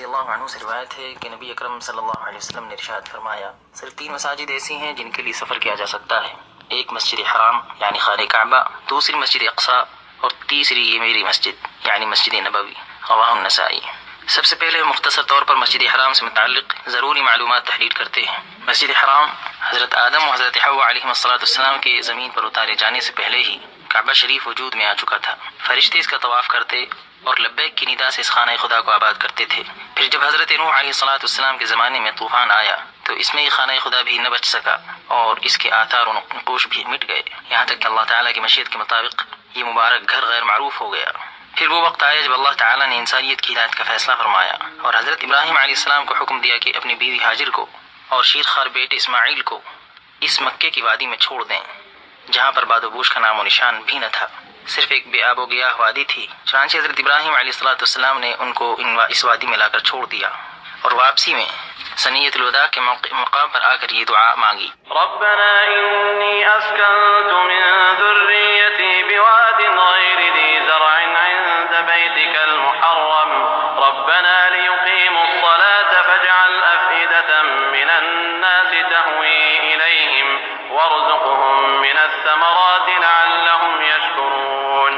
رضی اللہ عنہ سے روایت ہے کہ نبی اکرم صلی اللہ علیہ وسلم نے ارشاد فرمایا صرف 3 مساجد ایسی ہیں جن کے لیے سفر کیا جا سکتا ہے، ایک مسجد حرام یعنی خانہ کعبہ، دوسری مسجد اقصی، اور تیسری یہ میری مسجد یعنی مسجد نبوی۔ رواہ النسائی۔ سب سے پہلے مختصر طور پر مسجد حرام سے متعلق ضروری معلومات تحریر کرتے ہیں۔ مسجد حرام حضرت آدم و حضرت حوا علیہ السلام کے زمین پر اتارے جانے سے پہلے ہی کعبہ شریف وجود میں آ چکا تھا۔ فرشتے اس کا طواف کرتے اور لبیک کی ندا سے اس خانہ خدا کو آباد کرتے تھے۔ پھر جب حضرت نوح علیہ السلام کے زمانے میں طوفان آیا تو اس میں یہ خانہ خدا بھی نہ بچ سکا اور اس کے آثار و نقوش بھی مٹ گئے، یہاں تک کہ اللہ تعالیٰ کی مشیت کے مطابق یہ مبارک گھر غیر معروف ہو گیا۔ پھر وہ وقت آیا جب اللہ تعالیٰ نے انسانیت کی ہدایت کا فیصلہ فرمایا اور حضرت ابراہیم علیہ السلام کو حکم دیا کہ اپنی بیوی ہاجر کو اور شیرخوار بیٹے اسماعیل کو اس مکے کی وادی میں چھوڑ دیں جہاں پر باد و بوش کا نام و نشان بھی نہ تھا، صرف ایک بے آب و گیاہ وادی تھی۔ چنانچہ حضرت ابراہیم علیہ السلام نے ان کو اس وادی میں لا کر چھوڑ دیا اور واپسی میں ثنیۃ الوداع کے مقام پر آ کر یہ دعا مانگی: ربنا انی اسکنت من ذریتی بواد غیر ذی زرع عند بیتک المحرم ربنا لیقیموا الصلاة فاجعل افئدة من الناس تهوی الیہم وارزقهم من الثمرات لعلهم یشکرون۔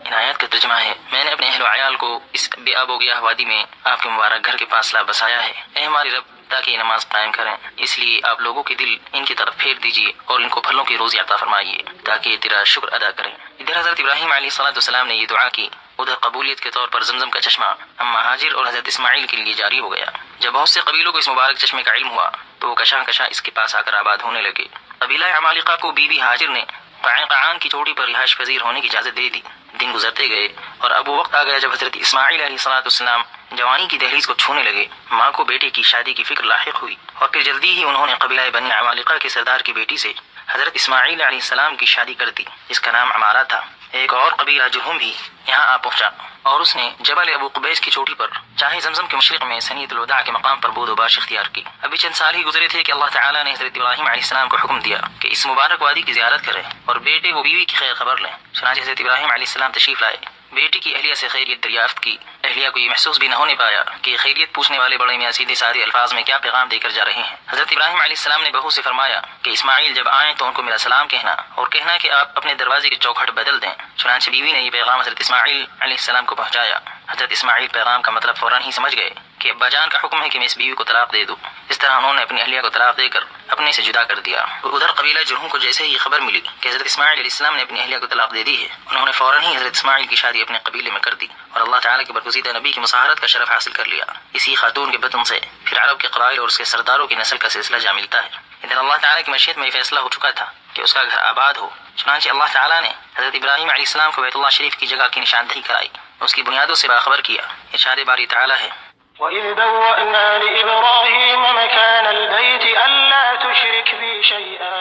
ان آیات کا ترجمہ ہے: میں نے اپنے اہل و عیال کو اس بے آب و گیاہ وادی میں آپ کے مبارک گھر کے پاس لا بسایا ہے، اے ہماری رب، تاکہ یہ نماز قائم کریں، اس لیے آپ لوگوں کے دل ان کی طرف پھیر دیجیے اور ان کو پھلوں کی روزی عطا فرمائیے تاکہ یہ تیرا شکر ادا کریں۔ ادھر حضرت ابراہیم علیہ السلام نے یہ دعا کی، ادھر قبولیت کے طور پر زمزم کا چشمہ اما ہاجر اور حضرت اسماعیل کے لیے جاری ہو گیا۔ جب بہت سے قبیلوں کو اس مبارک چشمے کا علم ہوا تو وہ کشاں کشاں اس کے پاس آ کر آباد ہونے لگے۔ قبیلہ عمالقہ کو بی بی ہاجر نے قعقاعان کی چوٹی پر رہائش پذیر ہونے کی اجازت دے دی۔ دن گزرتے گئے اور اب وہ وقت آ گیا جب حضرت اسماعیل علیہ السلام جوانی کی دہلیز کو چھونے لگے۔ ماں کو بیٹے کی شادی کی فکر لاحق ہوئی اور پھر جلدی ہی انہوں نے قبیلہ بنی عمالقہ کے سردار کی بیٹی سے حضرت اسماعیل علیہ السلام کی شادی کر دی، جس کا نام عمارہ تھا۔ ایک اور قبیلہ جرہم بھی یہاں آ پہنچا اور اس نے جبل ابو قبیس کی چوٹی پر چاہے زمزم کے مشرق میں ثنیۃ الوداع کے مقام پر بود و باش اختیار کی۔ ابھی چند سال ہی گزرے تھے کہ اللہ تعالیٰ نے حضرت ابراہیم علیہ السلام کو حکم دیا کہ اس مبارک وادی کی زیارت کریں اور بیٹے و بیوی کی خیر خبر لیں۔ چنانچہ حضرت ابراہیم علیہ السلام تشریف لائے، بیٹی کی اہلیہ سے خیریت دریافت کی۔ اہلیہ کو یہ محسوس بھی نہ ہونے پایا کہ خیریت پوچھنے والے بڑے میاں سیدھے سادے الفاظ میں کیا پیغام دے کر جا رہے ہیں۔ حضرت ابراہیم علیہ السلام نے بہو سے فرمایا کہ اسماعیل جب آئیں تو ان کو میرا سلام کہنا اور کہنا کہ آپ اپنے دروازے کی چوکھٹ بدل دیں۔ چنانچہ بیوی نے یہ پیغام حضرت اسماعیل علیہ السلام کو پہنچایا۔ حضرت اسماعیل پیغام کا مطلب فوراً ہی سمجھ گئے کہ ابا جان کا حکم ہے کہ میں اس بیوی کو طلاق دے دوں۔ اس طرح انہوں نے اپنی اہلیہ کو طلاق دے کر اپنے سے جدا کر دیا۔ ادھر قبیلہ جرہم کو جیسے ہی خبر ملی کہ حضرت اسماعیل علیہ السلام نے اپنی اہلیہ کو طلاق دے دی ہے، انہوں نے فوراً ہی حضرت اسماعیل کی شادی اپنے قبیلے میں کر دی اور اللہ تعالیٰ کے برگزیدہ نبی کی مصاہرت کا شرف حاصل کر لیا۔ اسی خاتون کے بطن سے پھر عرب کے قبائل اور اس کے سرداروں کی نسل کا سلسلہ جا ملتا ہے۔ ادھر اللہ تعالیٰ کی مشیت میں یہ فیصلہ ہو چکا تھا کہ اس کا گھر آباد ہو، چنانچہ اللہ تعالیٰ نے حضرت ابراہیم علیہ السلام کو بیت اللہ شریف کی جگہ کی نشاندہی کرائی، اس کی بنیادوں سے باخبر کیا۔ ارشاد باری تعالیٰ ہے: وَإِذْ بَوَّأْنَا لِإِبْرَاهِيمَ مَكَانَ الْبَيْتِ أَلَّا تُشْرِكْ بِي شَيْئًا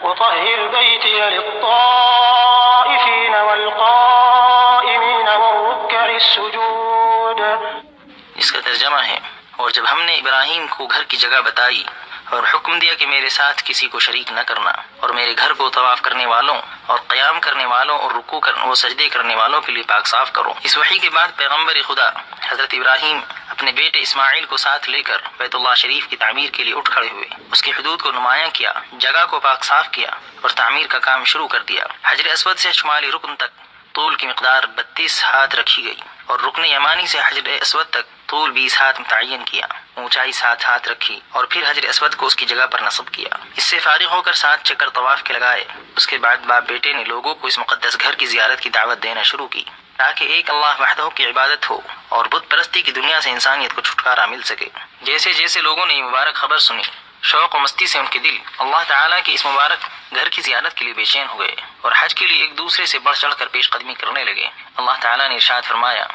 وَطَهِّرْ بَيْتِيَ لِلطَّائِفِينَ وَالْقَائِمِينَ وَالرُّكَّعِ السُّجُودِ۔ اس کا ترجمہ ہے: اور جب ہم نے ابراہیم کو گھر کی جگہ بتائی اور حکم دیا کہ میرے ساتھ کسی کو شریک نہ کرنا اور میرے گھر کو طواف کرنے والوں اور قیام کرنے والوں اور رکوع و سجدے کرنے والوں کے لیے پاک صاف کرو۔ اس وحی کے بعد پیغمبر خدا حضرت ابراہیم اپنے بیٹے اسماعیل کو ساتھ لے کر بیت اللہ شریف کی تعمیر کے لیے اٹھ کھڑے ہوئے، اس کی حدود کو نمایاں کیا، جگہ کو پاک صاف کیا اور تعمیر کا کام شروع کر دیا۔ حجر اسود سے شمالی رکن تک طول کی مقدار 32 ہاتھ رکھی گئی اور رکن یمانی سے حجر اسود تک طول 20 ہاتھ متعین کیا، اونچائی 7 ہاتھ رکھی اور پھر حجر اسود کو اس کی جگہ پر نصب کیا۔ اس سے فارغ ہو کر 7 چکر طواف کے لگائے۔ اس کے بعد باپ بیٹے نے لوگوں کو اس مقدس گھر کی زیارت کی دعوت دینا شروع کی تاکہ ایک اللہ وحدہ کی عبادت ہو اور بت پرستی کی دنیا سے انسانیت کو چھٹکارا مل سکے۔ جیسے جیسے لوگوں نے یہ مبارک خبر سنی، شوق و مستی سے ان کے دل اللہ تعالیٰ کے اس مبارک گھر کی زیارت کے لیے بے چین ہوئے اور حج کے لیے ایک دوسرے سے بڑھ چڑھ کر پیش قدمی کرنے لگے۔ اللہ تعالیٰ نے ارشاد فرمایا: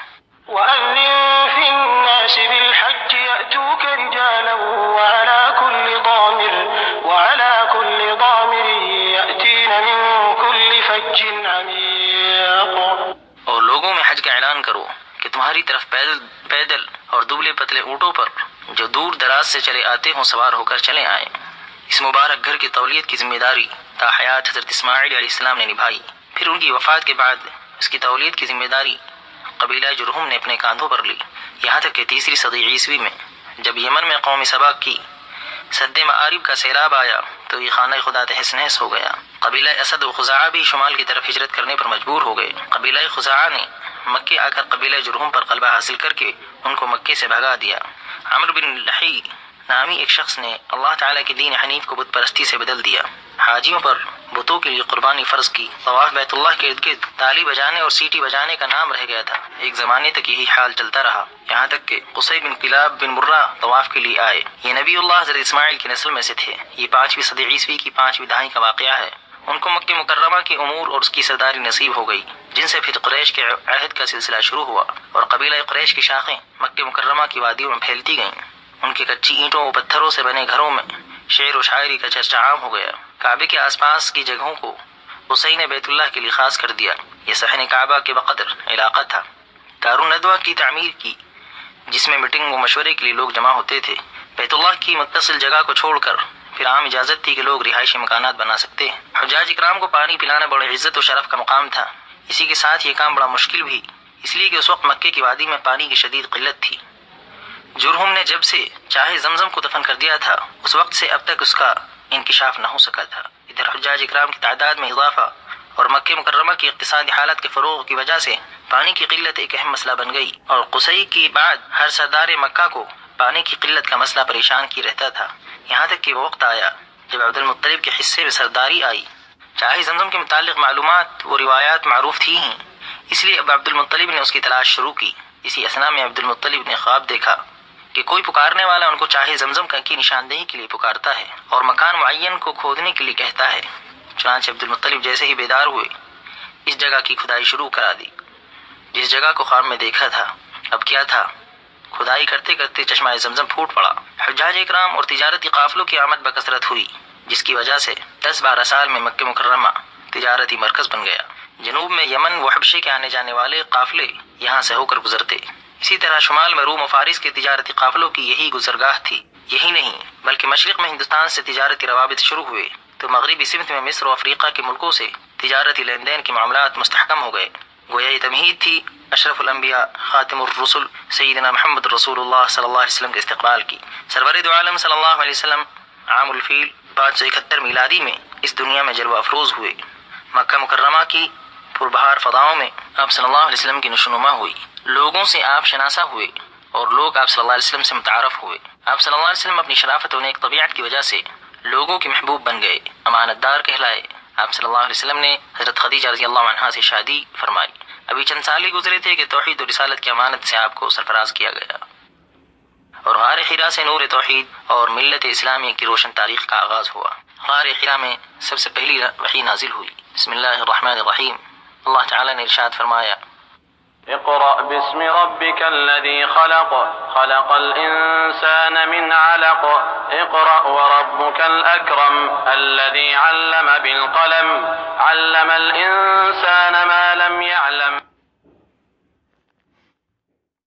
وَأَذِّن فِي النَّاسِ بِالْحَجِّ يَأْتُوكَ رِجَالًا وَعَلَى كُلِّ ضَامِرٍ يَأْتِينَ مِن كُلِّ فَجٍّ عَمِيقٍ۔ اور لوگوں میں حج کا اعلان کرو کہ تمہاری طرف پیدل اور دبلے پتلے اونٹوں پر جو دور دراز سے چلے آتے ہوں سوار ہو کر چلے آئیں۔ اس مبارک گھر کی تولیت کی ذمہ داری تا حیات حضرت اسماعیل علیہ السلام نے نبھائی۔ پھر ان کی وفات کے بعد اس کی تولیت کی ذمہ داری قبیلہ جرہم نے اپنے کاندھوں پر لی، یہاں تک کہ تیسری صدی عیسوی میں جب یمن میں قوم سبا کی سد معارب کا سیلاب آیا تو یہ خانہ خدا تہس نہس ہو گیا۔ قبیلہ اسد و خزاعہ بھی شمال کی طرف ہجرت کرنے پر مجبور ہو گئے۔ قبیلہ خزاعہ نے مکے آ کر قبیلہ جرہم پر غلبہ حاصل کر کے ان کو مکے سے بھگا دیا۔ عمرو بن لحی نامی ایک شخص نے اللہ تعالیٰ کے دین حنیف کو بت پرستی سے بدل دیا۔ حاجیوں پر بتوں کے لیے قربانی فرض کی۔ طواف بیت اللہ کے ارد گرد تالی بجانے اور سیٹی بجانے کا نام رہ گیا تھا۔ ایک زمانے تک یہی حال چلتا رہا، یہاں تک کہ قصی بن کلاب بن مرہ طواف کے لیے آئے۔ یہ نبی اللہ حضرت اسماعیل کی نسل میں سے تھے۔ یہ 5ویں صدی عیسوی کی 5ویں دہائی کا واقعہ ہے۔ ان کو مکہ مکرمہ کے امور اور اس کی سرداری نصیب ہو گئی، جن سے پھر قریش کے عہد کا سلسلہ شروع ہوا اور قبیلہ قریش کی شاخیں مکہ مکرمہ کی وادیوں میں پھیلتی گئیں۔ ان کے کچی اینٹوں اور پتھروں سے بنے گھروں میں شعر و شاعری کا چرچا عام ہو گیا۔ کعبے کے آس پاس کی جگہوں کو حسین نے بیت اللہ کے لیے خاص کر دیا۔ یہ صحن کعبہ کے بقدر علاقہ تھا۔ دار الندوہ کی تعمیر کی، جس میں میٹنگ و مشورے کے لیے لوگ جمع ہوتے تھے۔ بیت اللہ کی متصل جگہ کو چھوڑ کر پھر عام اجازت تھی کہ لوگ رہائشی مکانات بنا سکتے ہیں۔ حجاج اکرام کو پانی پلانا بڑے عزت و شرف کا مقام تھا۔ اسی کے ساتھ یہ کام بڑا مشکل بھی، اس لیے کہ اس وقت مکے کی وادی میں پانی کی شدید قلت تھی۔ جرہم نے جب سے چاہے زمزم کو دفن کر دیا تھا، اس وقت سے اب تک اس کا انکشاف نہ ہو سکا تھا۔ ادھر حجاج اکرام کی تعداد میں اضافہ اور مکہ مکرمہ کی اقتصادی حالت کے فروغ کی وجہ سے پانی کی قلت ایک اہم مسئلہ بن گئی، اور قصی کے بعد ہر سردار مکہ کو پانی کی قلت کا مسئلہ پریشان کی رہتا تھا، یہاں تک کہ وہ وقت آیا جب عبد المطلب کے حصے میں سرداری آئی۔ چاہے زمزم کے متعلق معلومات و روایات معروف تھی ہی، اس لیے اب عبد المطلب نے اس کی تلاش شروع کی۔ اسی اثنا میں عبد المطلب نے خواب دیکھا کہ کوئی پکارنے والا ان کو چاہے زمزم کی نشاندہی کے لیے پکارتا ہے اور مکان معین کو کھودنے کے لیے کہتا ہے۔ چنانچہ عبد المطلب جیسے ہی بیدار ہوئے اس جگہ کی کھدائی شروع کرا دی جس جگہ کو خواب میں دیکھا تھا۔ اب کیا تھا، کھدائی کرتے کرتے چشمہ زمزم پھوٹ پڑا۔ حجاج اکرام اور تجارتی قافلوں کی آمد بکثرت ہوئی، جس کی وجہ سے 10-12 سال میں مکہ مکرمہ تجارتی مرکز بن گیا۔ جنوب میں یمن و حبشے کے آنے جانے والے قافلے یہاں سے ہو کر گزرتے۔ اسی طرح شمال میں روم و فارس کے تجارتی قافلوں کی یہی گزرگاہ تھی۔ یہی نہیں بلکہ مشرق میں ہندوستان سے تجارتی روابط شروع ہوئے تو مغربی سمت میں مصر و افریقہ کے ملکوں سے تجارتی لین دین کے معاملات مستحکم ہو گئے۔ گویا یہ تمہید تھی اشرف الانبیاء خاتم الرسل سیدنا محمد رسول اللہ صلی اللہ علیہ وسلم کے استقبال کی۔ سرور دو عالم صلی اللہ علیہ وسلم عام الفیل 571 میلادی میں اس دنیا میں جلوہ افروز ہوئے۔ مکہ مکرمہ کی پربہار فضاؤں میں آپ صلی اللہ علیہ وسلم کی نشوونما ہوئی، لوگوں سے آپ شناسا ہوئے اور لوگ آپ صلی اللہ علیہ وسلم سے متعارف ہوئے۔ آپ صلی اللہ علیہ وسلم اپنی شرافت و نیک طبیعت کی وجہ سے لوگوں کے محبوب بن گئے، امانت دار کہلائے۔ آپ صلی اللہ علیہ وسلم نے حضرت خدیجہ رضی اللہ عنہا سے شادی فرمائی۔ ابھی چند سال ہی گزرے تھے کہ توحید و رسالت کی امانت سے آپ کو سرفراز کیا گیا اور غار حرا سے نور توحید اور ملت اسلامی کی روشن تاریخ کا آغاز ہوا۔ غار حرا میں سب سے پہلی وحی نازل ہوئی۔ بسم اللہ الرحمن الرحیم۔ اللہ تعالیٰ نے ارشاد فرمایا، اقرأ باسم ربك الذي خلق خلق الإنسان من علق اقرأ وربك الأكرم الذي علم بالقلم علم الإنسان